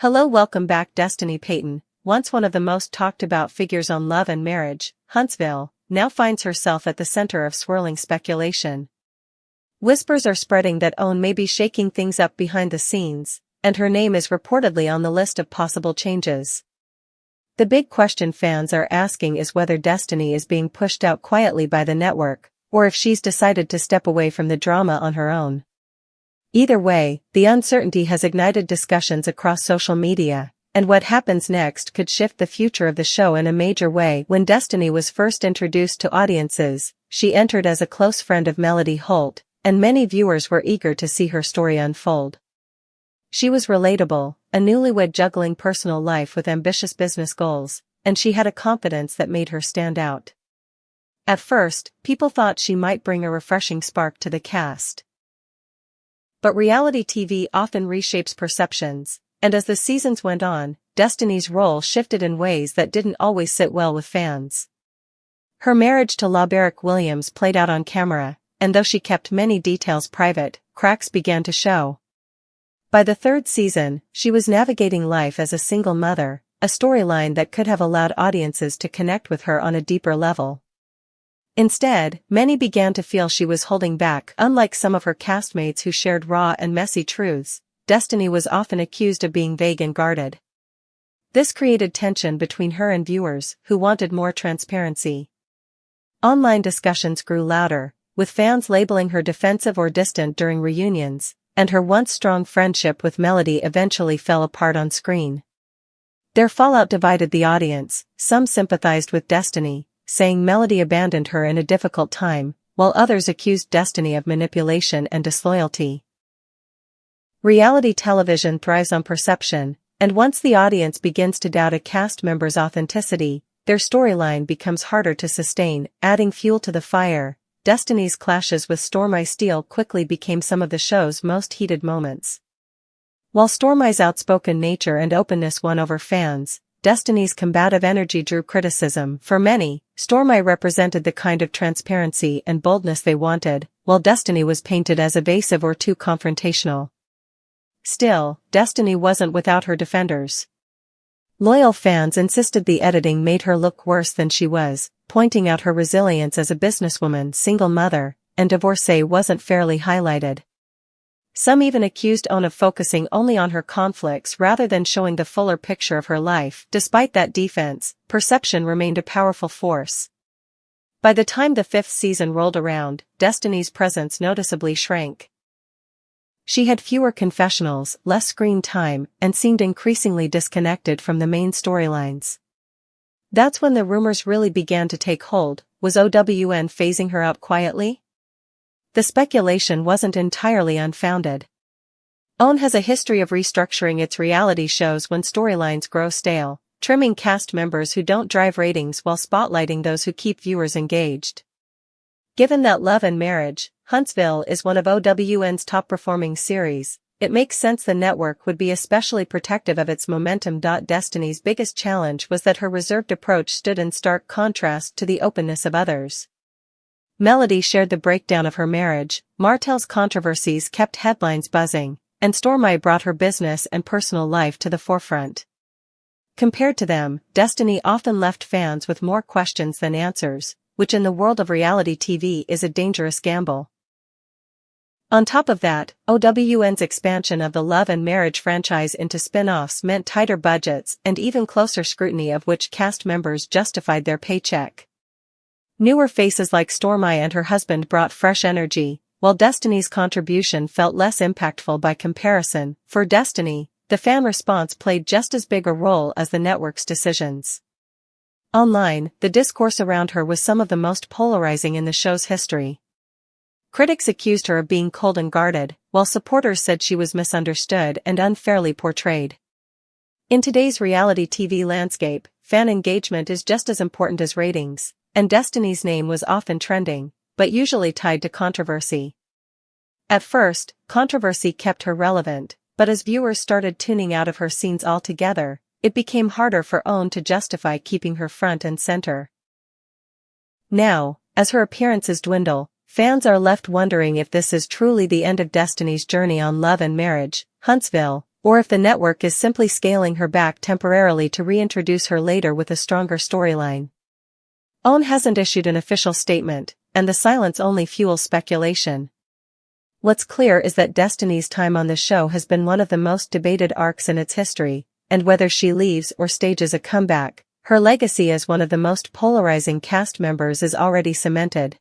Hello, welcome back. Destiny Payton, once one of the most talked about figures on Love and Marriage, Huntsville, now finds herself at the center of swirling speculation. Whispers are spreading that OWN may be shaking things up behind the scenes, and her name is reportedly on the list of possible changes. The big question fans are asking is whether Destiny is being pushed out quietly by the network, or if she's decided to step away from the drama on her own. Either way, the uncertainty has ignited discussions across social media, and what happens next could shift the future of the show in a major way. When Destiny was first introduced to audiences, she entered as a close friend of Melody Holt, and many viewers were eager to see her story unfold. She was relatable, a newlywed juggling personal life with ambitious business goals, and she had a confidence that made her stand out. At first, people thought she might bring a refreshing spark to the cast. But reality TV often reshapes perceptions, and as the seasons went on, Destiny's role shifted in ways that didn't always sit well with fans. Her marriage to LAMH Williams played out on camera, and though she kept many details private, cracks began to show. By the third season, she was navigating life as a single mother, a storyline that could have allowed audiences to connect with her on a deeper level. Instead, many began to feel she was holding back. Unlike some of her castmates who shared raw and messy truths, Destiny was often accused of being vague and guarded. This created tension between her and viewers, who wanted more transparency. Online discussions grew louder, with fans labeling her defensive or distant during reunions, and her once strong friendship with Melody eventually fell apart on screen. Their fallout divided the audience. Some sympathized with Destiny, saying Melody abandoned her in a difficult time, while others accused Destiny of manipulation and disloyalty. Reality television thrives on perception, and once the audience begins to doubt a cast member's authenticity, their storyline becomes harder to sustain. Adding fuel to the fire, Destiny's clashes with Stormi Steele quickly became some of the show's most heated moments. While Stormi's outspoken nature and openness won over fans, Destiny's combative energy drew criticism. For many, Stormi represented the kind of transparency and boldness they wanted, while Destiny was painted as evasive or too confrontational. Still, Destiny wasn't without her defenders. Loyal fans insisted the editing made her look worse than she was, pointing out her resilience as a businesswoman, single mother, and divorcee wasn't fairly highlighted. Some even accused OWN of focusing only on her conflicts rather than showing the fuller picture of her life. Despite that defense, perception remained a powerful force. By the time the fifth season rolled around, Destiny's presence noticeably shrank. She had fewer confessionals, less screen time, and seemed increasingly disconnected from the main storylines. That's when the rumors really began to take hold. Was OWN phasing her out quietly? The speculation wasn't entirely unfounded. OWN has a history of restructuring its reality shows when storylines grow stale, trimming cast members who don't drive ratings while spotlighting those who keep viewers engaged. Given that Love and Marriage, Huntsville is one of OWN's top-performing series, it makes sense the network would be especially protective of its momentum. Destiny's biggest challenge was that her reserved approach stood in stark contrast to the openness of others. Melody shared the breakdown of her marriage, Martell's controversies kept headlines buzzing, and Stormi brought her business and personal life to the forefront. Compared to them, Destiny often left fans with more questions than answers, which in the world of reality TV is a dangerous gamble. On top of that, OWN's expansion of the Love and Marriage franchise into spin-offs meant tighter budgets and even closer scrutiny of which cast members justified their paycheck. Newer faces like Stormi and her husband brought fresh energy, while Destiny's contribution felt less impactful by comparison. For Destiny, the fan response played just as big a role as the network's decisions. Online, the discourse around her was some of the most polarizing in the show's history. Critics accused her of being cold and guarded, while supporters said she was misunderstood and unfairly portrayed. In today's reality TV landscape, fan engagement is just as important as ratings, and Destiny's name was often trending, but usually tied to controversy. At first, controversy kept her relevant, but as viewers started tuning out of her scenes altogether, it became harder for OWN to justify keeping her front and center. Now, as her appearances dwindle, fans are left wondering if this is truly the end of Destiny's journey on Love and Marriage, Huntsville, or if the network is simply scaling her back temporarily to reintroduce her later with a stronger storyline. OWN hasn't issued an official statement, and the silence only fuels speculation. What's clear is that Destiny's time on the show has been one of the most debated arcs in its history, and whether she leaves or stages a comeback, her legacy as one of the most polarizing cast members is already cemented.